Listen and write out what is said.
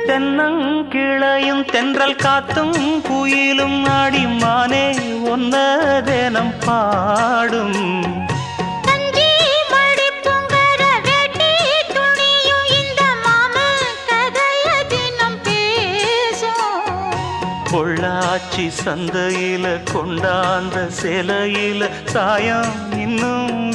தென்னங்கிளையும் தென்றல் காத்தும் குயிலும் ஆடிமானே ஒன்ன தினம் பாடும். பொள்ளாச்சி சந்தையில கொண்டாந்த சிலையில சாயம் இன்னும்